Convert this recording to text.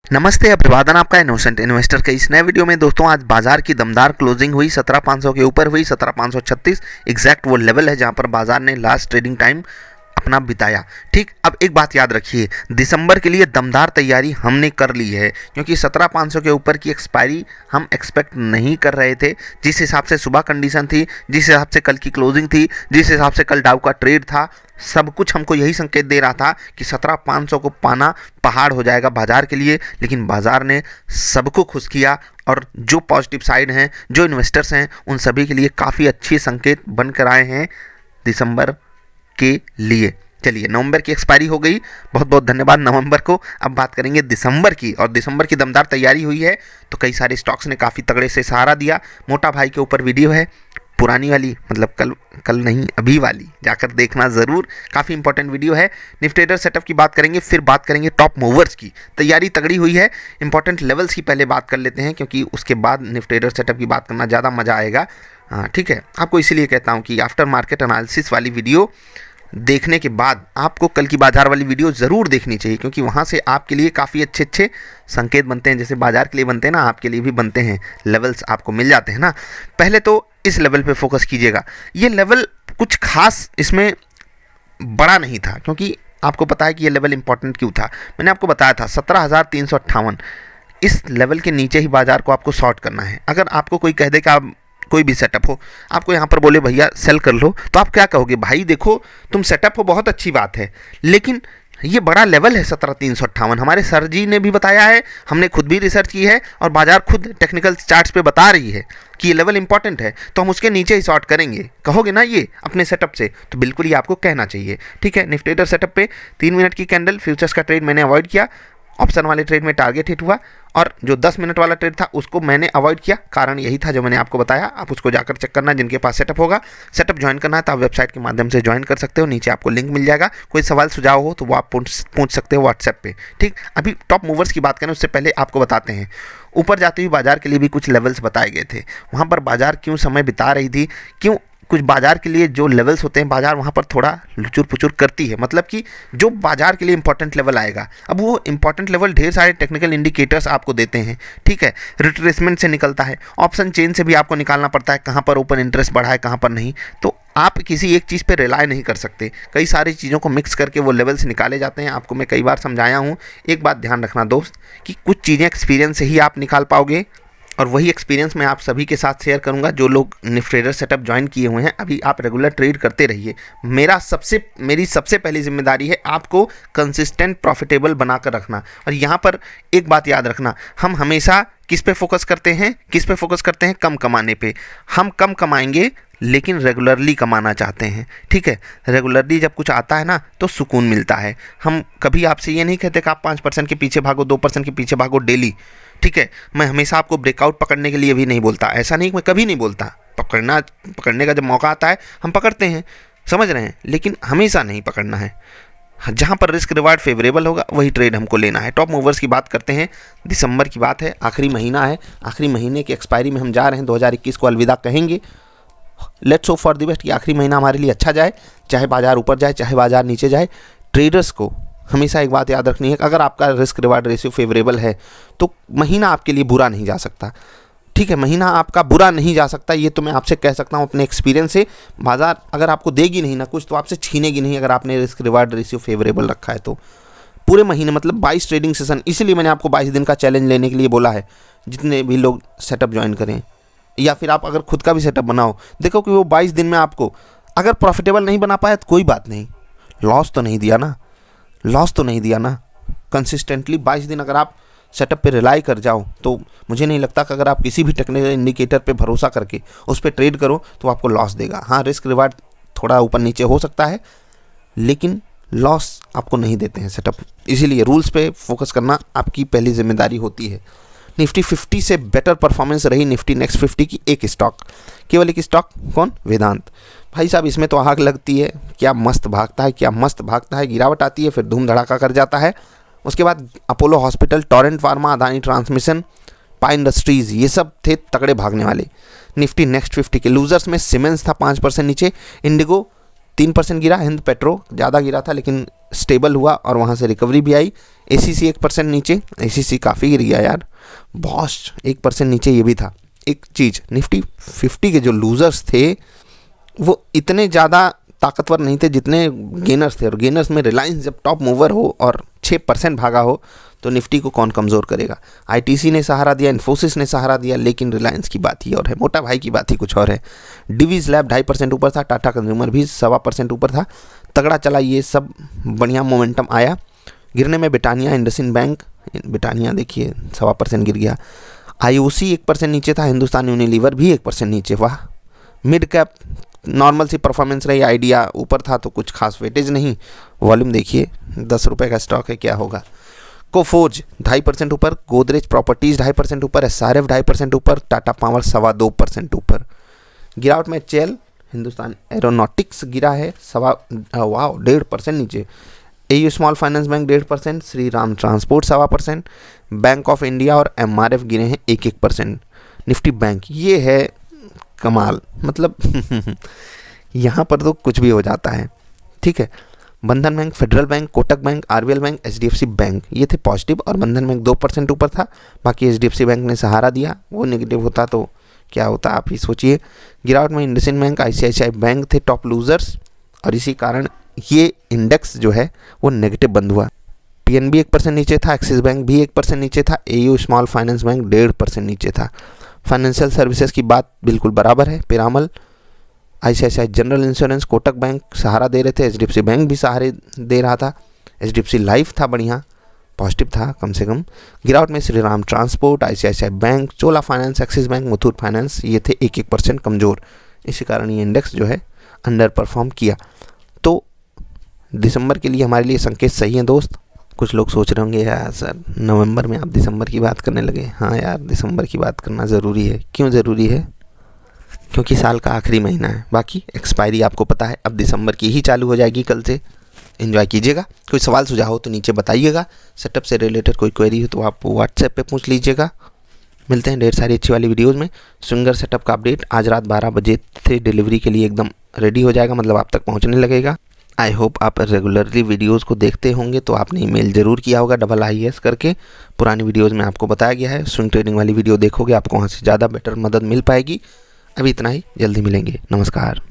नमस्ते, अभिवादन आपका इनोसेंट इन्वेस्टर के इस नए वीडियो में। दोस्तों, आज बाजार की दमदार क्लोजिंग हुई, 17,500 के ऊपर हुई, 17,536 एग्जैक्ट वो लेवल है जहां पर बाजार ने लास्ट ट्रेडिंग टाइम अपना बिताया। ठीक, अब एक बात याद रखिए, दिसंबर के लिए दमदार तैयारी हमने कर ली है, क्योंकि 17,500 के ऊपर की एक्सपायरी हम एक्सपेक्ट नहीं कर रहे थे। जिस हिसाब से सुबह कंडीशन थी, जिस हिसाब से कल की क्लोजिंग थी, जिस हिसाब से कल डाउ का ट्रेड था, सब कुछ हमको यही संकेत दे रहा था कि 17,500 को पाना पहाड़ हो जाएगा बाजार के लिए। लेकिन बाजार ने सबको खुश किया और जो पॉजिटिव साइड हैं, जो इन्वेस्टर्स हैं, उन सभी के लिए काफ़ी अच्छे संकेत बनकर आए हैं दिसंबर के लिए। चलिए, नवंबर की एक्सपायरी हो गई, बहुत बहुत धन्यवाद नवंबर को। अब बात करेंगे दिसंबर की, और दिसंबर की दमदार तैयारी हुई है तो कई सारे स्टॉक्स ने काफ़ी तगड़े से सहारा दिया। मोटा भाई के ऊपर वीडियो है, पुरानी वाली, मतलब कल नहीं अभी वाली, जाकर देखना ज़रूर, काफ़ी इंपॉर्टेंट वीडियो है। निफ्टी ट्रेडर सेटअप की बात करेंगे, फिर बात करेंगे टॉप मूवर्स की। तैयारी तगड़ी हुई है, इंपॉर्टेंट लेवल्स की पहले बात कर लेते हैं, क्योंकि उसके बाद निफ्टी ट्रेडर सेटअप की बात करना ज़्यादा मज़ा आएगा। हाँ ठीक है, आपको इसीलिए कहता हूँ कि आफ्टर मार्केट एनालिसिस वाली वीडियो देखने के बाद आपको कल की बाजार वाली वीडियो ज़रूर देखनी चाहिए, क्योंकि वहाँ से आपके लिए काफ़ी अच्छे अच्छे संकेत बनते हैं। जैसे बाजार के लिए बनते हैं ना, आपके लिए भी बनते हैं, लेवल्स आपको मिल जाते हैं ना। पहले तो इस लेवल पे फोकस कीजिएगा। ये लेवल कुछ खास इसमें बड़ा नहीं था, क्योंकि आपको पता है कि ये लेवल इंपॉर्टेंट क्यों था। मैंने आपको बताया था 17,358, इस लेवल के नीचे ही बाजार को आपको शॉर्ट करना है। अगर आपको कोई कह दे कि आप कोई भी सेटअप हो, आपको यहाँ पर बोले भैया सेल कर लो, तो आप क्या कहोगे? भाई देखो, तुम सेटअप हो, बहुत अच्छी बात है, लेकिन ये बड़ा लेवल है 17,358। हमारे सर जी ने भी बताया है, हमने खुद भी रिसर्च की है, और बाजार खुद टेक्निकल चार्ट्स पे बता रही है कि ये लेवल इंपॉर्टेंट है, तो हम उसके नीचे ही शॉर्ट करेंगे। कहोगे ना ये अपने सेटअप से, तो बिल्कुल ये आपको कहना चाहिए। ठीक है, निफ्टी ट्रेडर सेटअप पे 3 मिनट की कैंडल, फ्यूचर्स का ट्रेड मैंने अवॉइड किया, ऑप्शन वाले ट्रेड में टारगेट हिट हुआ, और जो 10 मिनट वाला ट्रेड था उसको मैंने अवॉइड किया। कारण यही था जो मैंने आपको बताया, आप उसको जाकर चेक करना जिनके पास सेटअप होगा। सेटअप ज्वाइन करना है तो आप वेबसाइट के माध्यम से ज्वाइन कर सकते हो, नीचे आपको लिंक मिल जाएगा। कोई सवाल सुझाव हो तो वो आप पूछ सकते हो व्हाट्सएप पे। ठीक, अभी टॉप मूवर्स की बात करें उससे पहले आपको बताते हैं, ऊपर जाते हुए बाजार के लिए भी कुछ लेवल्स बताए गए थे। वहाँ पर बाजार क्यों समय बिता रही थी, क्यों कुछ बाजार के लिए जो लेवल्स होते हैं, बाजार वहाँ पर थोड़ा लुचुर पुचुर करती है। मतलब कि जो बाजार के लिए इंपॉर्टेंट लेवल आएगा, अब वो इंपॉर्टेंट लेवल ढेर सारे टेक्निकल इंडिकेटर्स आपको देते हैं। ठीक है, रिट्रेसमेंट से निकलता है, ऑप्शन चेन से भी आपको निकालना पड़ता है कहाँ पर ओपन इंटरेस्ट बढ़ा है, कहाँ पर नहीं। तो आप किसी एक चीज़ पे रिलाई नहीं कर सकते, कई सारी चीज़ों को मिक्स करके वो लेवल्स निकाले जाते हैं। आपको मैं कई बार समझाया हूँ। एक बात ध्यान रखना दोस्त, कि कुछ चीज़ें एक्सपीरियंस से ही आप निकाल पाओगे, और वही एक्सपीरियंस मैं आप सभी के साथ शेयर करूंगा जो लोग निफ्टी ट्रेडर सेटअप ज्वाइन किए हुए हैं। अभी आप रेगुलर ट्रेड करते रहिए। मेरी सबसे पहली जिम्मेदारी है आपको कंसिस्टेंट प्रॉफिटेबल बनाकर रखना। और यहाँ पर एक बात याद रखना, हम हमेशा किस पे फोकस करते हैं? कम कमाने पे। हम कम कमाएंगे लेकिन रेगुलरली कमाना चाहते हैं। ठीक है, रेगुलरली जब कुछ आता है ना तो सुकून मिलता है। हम कभी आपसे ये नहीं कहते कि आप 5% के पीछे भागो, 2% के पीछे भागो डेली। ठीक है, मैं हमेशा आपको ब्रेकआउट पकड़ने के लिए भी नहीं बोलता, ऐसा नहीं, मैं कभी नहीं बोलता। पकड़ने का जब मौका आता है हम पकड़ते हैं, समझ रहे हैं, लेकिन हमेशा नहीं पकड़ना है। जहाँ पर रिस्क रिवार्ड फेवरेबल होगा वही ट्रेड हमको लेना है। टॉप मूवर्स की बात करते हैं, दिसंबर की बात है, आखिरी महीना है, आखिरी महीने की एक्सपायरी में हम जा रहे हैं, 2021 को अलविदा कहेंगे। Let's hope for the best कि आखिरी महीना हमारे लिए अच्छा जाए, चाहे बाजार ऊपर जाए चाहे बाजार नीचे जाए। ट्रेडर्स को हमेशा एक बात याद रखनी है, अगर आपका रिस्क रिवार्ड रेशियो फेवरेबल है तो महीना आपके लिए बुरा नहीं जा सकता। ठीक है, महीना आपका बुरा नहीं जा सकता, ये तो मैं आपसे कह सकता हूँ अपने एक्सपीरियंस से। बाजार अगर आपको देगी नहीं ना कुछ, तो आपसे छीनेगी नहीं, अगर आपने रिस्क रिवार्ड रेशियो फेवरेबल रखा है तो। पूरे महीने मतलब 22 ट्रेडिंग सेशन, इसीलिए मैंने आपको 22 दिन का चैलेंज लेने के लिए बोला है। जितने भी लोग सेटअप ज्वाइन करें, या फिर आप अगर खुद का भी सेटअप बनाओ, देखो कि वो 22 दिन में आपको अगर प्रॉफिटेबल नहीं बना पाया तो कोई बात नहीं, लॉस तो नहीं दिया ना। कंसिस्टेंटली 22 दिन अगर आप सेटअप पे रिलाई कर जाओ, तो मुझे नहीं लगता कि अगर आप किसी भी टेक्निकल इंडिकेटर पे भरोसा करके उस पर ट्रेड करो तो आपको लॉस देगा। हाँ, रिस्क रिवार्ड थोड़ा ऊपर नीचे हो सकता है, लेकिन लॉस आपको नहीं देते हैं सेटअप। इसीलिए रूल्स पे फोकस करना आपकी पहली जिम्मेदारी होती है। निफ्टी 50 से बेटर परफॉर्मेंस रही निफ्टी नेक्स्ट 50 की एक स्टॉक, केवल एक स्टॉक, कौन? वेदांत। भाई साहब, इसमें तो आग लगती है, क्या मस्त भागता है, गिरावट आती है फिर धूम धड़ाका कर जाता है। उसके बाद Apollo hospital, Torrent pharma, Adani transmission, PI industries, ये सब थे तगड़े भागने वाले। निफ्टी नेक्स्ट 50 के लूजर्स में सीमेंस था 5% नीचे, इंडिगो 3% गिरा, हिंद पेट्रो ज़्यादा गिरा था लेकिन स्टेबल हुआ और वहाँ से रिकवरी भी आई। एसीसी 1% नीचे, एसीसी काफ़ी गिर गया यार, बॉस 1% नीचे ये भी था। एक चीज़, निफ्टी 50 के जो लूजर्स थे वो इतने ज़्यादा ताकतवर नहीं थे जितने गेनर्स थे, और गेनर्स में रिलायंस जब टॉप मूवर हो और 6% भागा हो तो निफ्टी को कौन कमज़ोर करेगा। आईटीसी ने सहारा दिया, इन्फोसिस ने सहारा दिया, लेकिन रिलायंस की बात ही और है, मोटा भाई की बात ही कुछ और है। डिवीज़ लैब 2.5% ऊपर था, टाटा कंज्यूमर भी 1.25% ऊपर था, तगड़ा चला ये सब, बढ़िया मोमेंटम आया। गिरने में ब्रिटानिया, इंडसइंड बैंक, ब्रिटानिया देखिए 1.25% गिर गया। आईओसी 1% नीचे था, हिंदुस्तान यूनिलीवर भी 1% नीचे। वाह, मिड कैप नॉर्मल सी परफॉर्मेंस रही, आइडिया ऊपर था तो कुछ खास वेटेज नहीं। वॉल्यूम देखिए 10 रुपये का स्टॉक है, क्या होगा। कोफोर्ज 2.5% ऊपर, गोदरेज प्रॉपर्टीज़ 2.5% ऊपर, एसआरएफ 2.5% ऊपर, टाटा पावर 2.25% ऊपर। गिरावट में चेल, हिंदुस्तान एरोनॉटिक्स गिरा है 1.5% नीचे। AU small finance bank 1.5%, Shri Ram transport 1.25%, bank of India और एमआरएफ गिरे हैं 1%। निफ्टी बैंक, ये है कमाल, मतलब यहाँ पर तो कुछ भी हो जाता है, ठीक है। बंधन bank, federal bank, Kotak bank, RBL bank, HDFC bank ये थे पॉजिटिव, और बंधन बैंक 2% ऊपर था। बाकी एचडीएफसी बैंक ने सहारा दिया, वो नेगेटिव होता तो क्या होता आप ही सोचिए। गिरावट में इंडसइंड बैंक, आईसीआईसीआई बैंक थे टॉप लूजर्स, और इसी कारण ये इंडेक्स जो है वो नेगेटिव बंद हुआ। पीएनबी 1% नीचे था, एक्सिस बैंक भी 1% नीचे था, एयू स्मॉल फाइनेंस बैंक 1.5% नीचे था। फाइनेंशियल सर्विसेज की बात बिल्कुल बराबर है, Piramal, ICICI general insurance, Kotak bank सहारा दे रहे थे, एचडीएफसी बैंक भी सहारे दे रहा था, एचडीएफसी लाइफ था बढ़िया, पॉजिटिव था कम से कम। गिरावट में Shri Ram transport, ICICI bank, Chola finance, Axis bank, Muthoot finance ये थे 1% कमज़ोर। इसी कारण ये इंडेक्स जो है अंडर परफॉर्म किया। तो दिसंबर के लिए हमारे लिए संकेत सही हैं दोस्त। कुछ लोग सोच रहे होंगे यार सर नवंबर में आप दिसंबर की बात करने लगे। हाँ यार, दिसंबर की बात करना ज़रूरी है। क्यों ज़रूरी है? क्योंकि साल का आखिरी महीना है, बाकी एक्सपायरी आपको पता है अब दिसंबर की ही चालू हो जाएगी कल से। एंजॉय कीजिएगा। कोई सवाल सुझाव हो तो नीचे बताइएगा। सेटअप से रिलेटेड कोई क्वेरी हो तो आप व्हाट्सएप पे पूछ लीजिएगा। मिलते हैं ढेर सारी अच्छी वाली वीडियोज़ में। स्विंगर सेटअप का अपडेट आज रात 12 बजे से डिलीवरी के लिए एकदम रेडी हो जाएगा, मतलब आप तक पहुँचने लगेगा। आई होप आप रेगुलरली वीडियोस को देखते होंगे, तो आपने ईमेल ज़रूर किया होगा IIS करके। पुरानी वीडियोस में आपको बताया गया है, स्विंग ट्रेडिंग वाली वीडियो देखोगे आपको वहाँ से ज़्यादा बेटर मदद मिल पाएगी। अभी इतना ही, जल्दी मिलेंगे, नमस्कार।